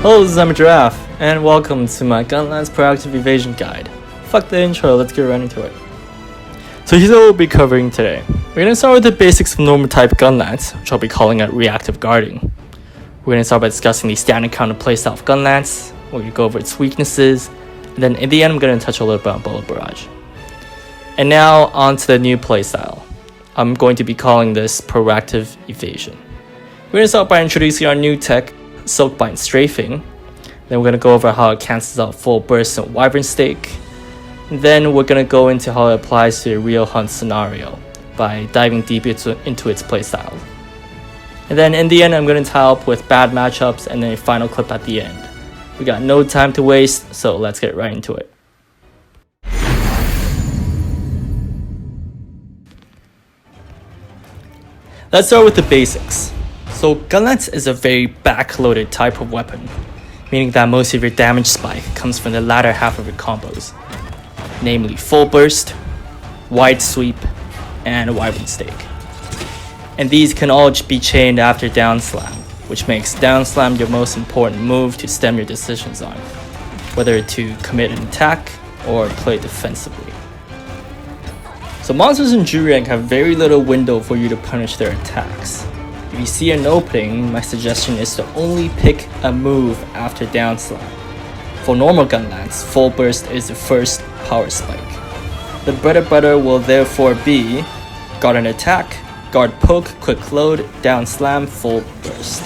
Hello, this is Giraffe, and welcome to my Gunlance proactive evasion guide. Fuck the intro, let's get right into it. So here's what we'll be covering today. We're going to start with the basics of normal type Gunlance, which I'll be calling it reactive guarding. We're going to start by discussing the standard counter playstyle of Gunlance, we're going to go over its weaknesses, and then in the end I'm going to touch a little bit on bullet barrage. And now on to the new playstyle. I'm going to be calling this proactive evasion. We're going to start by introducing our new tech, Silkbind Strafing. Then we're going to go over how it cancels out full burst and wyvern stake. And then we're going to go into how it applies to a real hunt scenario by diving deep into its playstyle. And then in the end I'm going to tie up with bad matchups and then a final clip at the end. We got no time to waste, so let's get right into it. Let's start with the basics. So Gunlance is a very backloaded type of weapon, meaning that most of your damage spike comes from the latter half of your combos, namely full burst, wide sweep, and wyvern stake. And these can all be chained after down slam, which makes down slam your most important move to stem your decisions on, whether to commit an attack or play defensively. So monsters in G rank have very little window for you to punish their attacks. If you see an opening, my suggestion is to only pick a move after down slam. For normal Gunlance, full burst is the first power spike. The bread and butter will therefore be guard an attack, guard poke, quick load, down slam, full burst.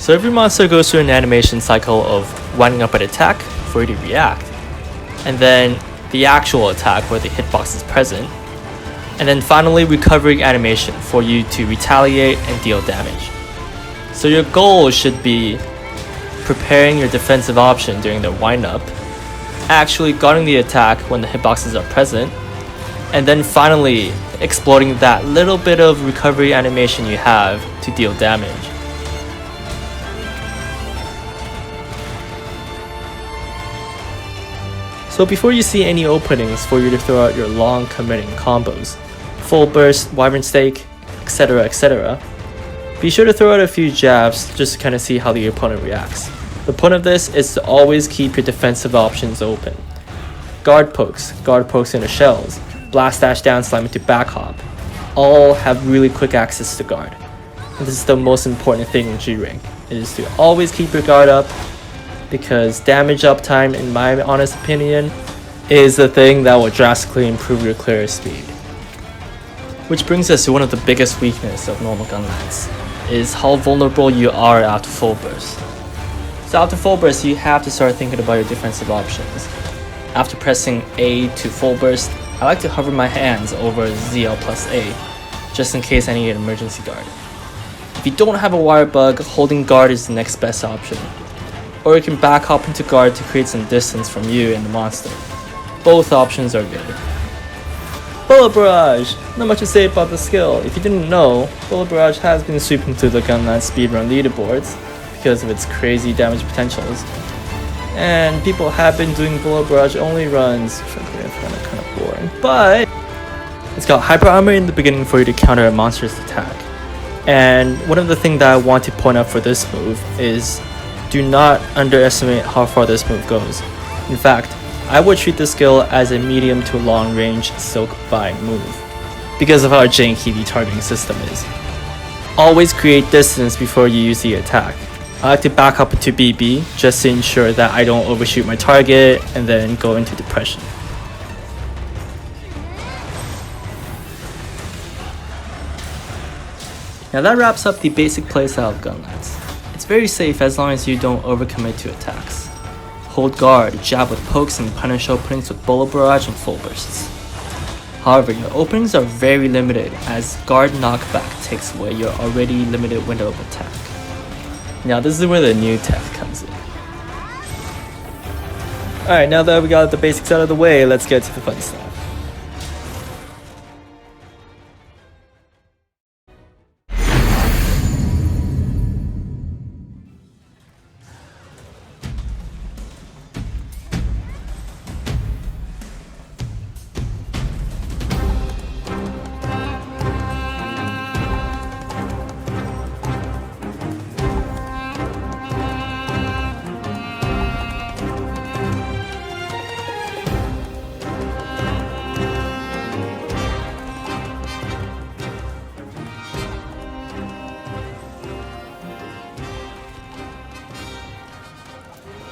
So every monster goes through an animation cycle of winding up an attack for you to react, and then the actual attack where the hitbox is present, and then finally recovering animation for you to retaliate and deal damage. So your goal should be preparing your defensive option during the wind-up, actually guarding the attack when the hitboxes are present, and then finally exploiting that little bit of recovery animation you have to deal damage. So before you see any openings for you to throw out your long committing combos, full burst, wyvern stake, etc, be sure to throw out a few jabs just to kind of see how the opponent reacts. The point of this is to always keep your defensive options open. Guard pokes into shells, blast dash down slam into back hop, all have really quick access to guard. And this is the most important thing in G rank, is to always keep your guard up, because damage uptime, in my honest opinion, is the thing that will drastically improve your clear speed. Which brings us to one of the biggest weaknesses of normal Gunlance, is how vulnerable you are after full burst. So after full burst, you have to start thinking about your defensive options. After pressing A to full burst, I like to hover my hands over ZL plus A, just in case I need an emergency guard. If you don't have a wire bug, holding guard is the next best option. Or you can back hop into guard to create some distance from you and the monster. Both options are good. Bullet barrage! Not much to say about the skill. If you didn't know, bullet barrage has been sweeping through the Gunlance speedrun leaderboards because of its crazy damage potentials. And people have been doing bullet barrage only runs, which I find kind of boring. But it's got hyper armor in the beginning for you to counter a monster's attack. And one of the things that I want to point out for this move is do not underestimate how far this move goes. In fact, I would treat this skill as a medium to long range Silkbind move, because of how janky the targeting system is. Always create distance before you use the attack. I like to back up into BB just to ensure that I don't overshoot my target and then go into depression. Now that wraps up the basic playstyle of Gunlance. It's very safe as long as you don't overcommit to attacks. Hold guard, jab with pokes, and punish openings with bullet barrage and full bursts. However, your openings are very limited as guard knockback takes away your already limited window of attack. Now this is where the new tech comes in. Alright, now that we got the basics out of the way, let's get to the fun stuff.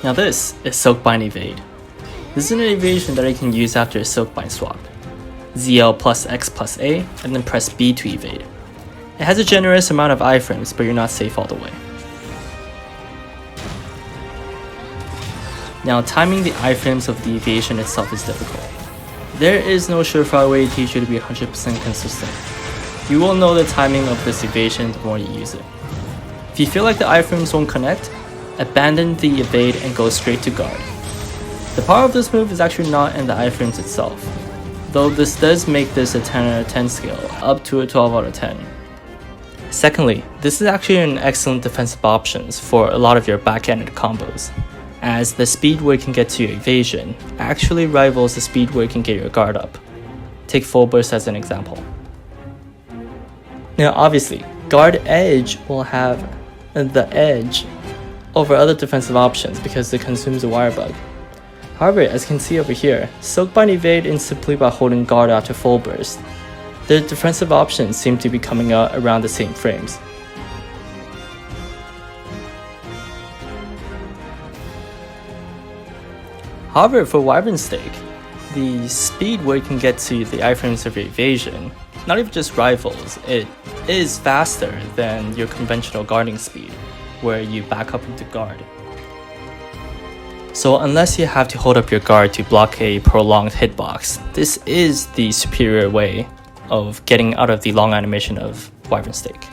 Now this is Silkbind Evade. This is an evasion that I can use after a Silkbind swap. ZL plus X plus A, and then press B to evade. It has a generous amount of iframes, but you're not safe all the way. Now timing the iframes of the evasion itself is difficult. There is no surefire way to teach you to be 100% consistent. You will know the timing of this evasion the more you use it. If you feel like the iframes won't connect, abandon the evade and go straight to guard. The power of this move is actually not in the iframes itself, though this does make this a 10 out of 10 scale, up to a 12 out of 10. Secondly, this is actually an excellent defensive option for a lot of your back-ended combos, as the speed where you can get to your evasion actually rivals the speed where you can get your guard up. Take full burst as an example. Now obviously, guard edge will have the edge over other defensive options because it consumes a wire bug. However, as you can see over here, Silkbind evade in simply by holding guard after full burst. The defensive options seem to be coming out around the same frames. However, for Wyvern Stake, the speed where you can get to the iframes of your evasion not even just rivals, it is faster than your conventional guarding speed, where you back up into guard. So unless you have to hold up your guard to block a prolonged hitbox, this is the superior way of getting out of the long animation of Wyvern Stake.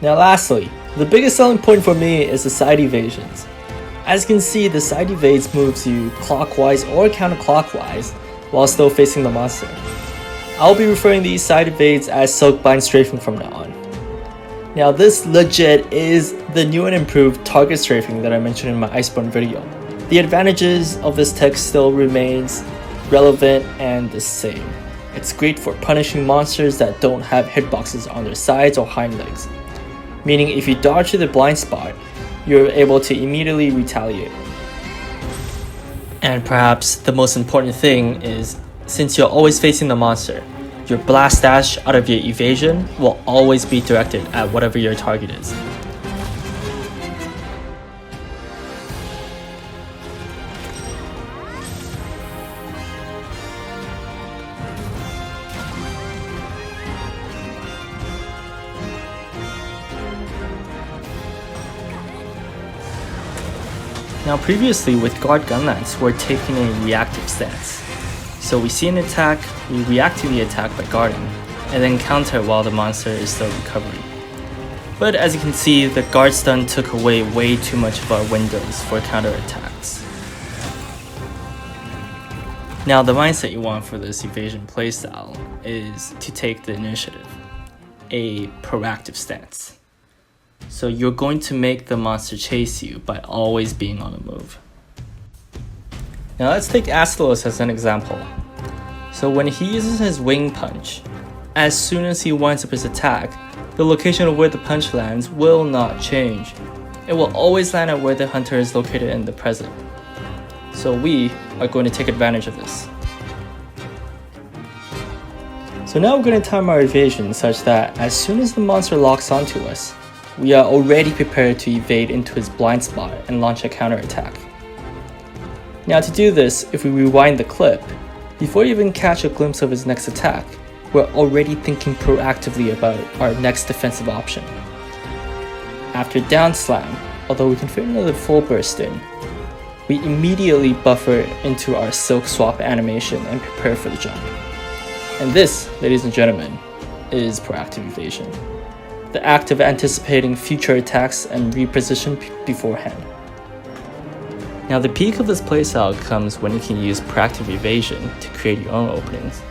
Now lastly, the biggest selling point for me is the side evasions. As you can see, the side evades moves you clockwise or counterclockwise while still facing the monster. I'll be referring to these side evades as Silkbind Strafing from now on. Now this legit is the new and improved target strafing that I mentioned in my Iceborne video. The advantages of this tech still remains relevant and the same. It's great for punishing monsters that don't have hitboxes on their sides or hind legs. Meaning if you dodge to the blind spot, you're able to immediately retaliate. And perhaps the most important thing is, since you're always facing the monster, your blast dash out of your evasion will always be directed at whatever your target is. Now previously with Guard Gunlance, we're taking a reactive stance. So we see an attack, we react to the attack by guarding, and then counter while the monster is still recovering. But as you can see, the guard stun took away way too much of our windows for counter attacks. Now the mindset you want for this evasion playstyle is to take the initiative, a proactive stance. So you're going to make the monster chase you by always being on the move. Now let's take Astalos as an example. So when he uses his wing punch, as soon as he winds up his attack, the location of where the punch lands will not change. It will always land at where the hunter is located in the present. So we are going to take advantage of this. So now we're going to time our evasion such that as soon as the monster locks onto us, we are already prepared to evade into his blind spot and launch a counterattack. Now to do this, if we rewind the clip, before you even catch a glimpse of his next attack, we're already thinking proactively about our next defensive option. After down slam, although we can fit another full burst in, we immediately buffer into our silk swap animation and prepare for the jump. And this, ladies and gentlemen, is proactive evasion. The act of anticipating future attacks and reposition beforehand. Now the peak of this playstyle comes when you can use proactive evasion to create your own openings,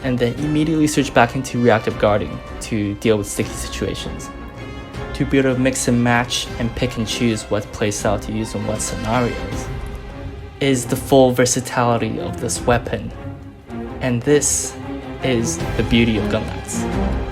and then immediately switch back into reactive guarding to deal with sticky situations. To to be able to mix and match and pick and choose what playstyle to use in what scenarios, is the full versatility of this weapon. And this is the beauty of Gunlance.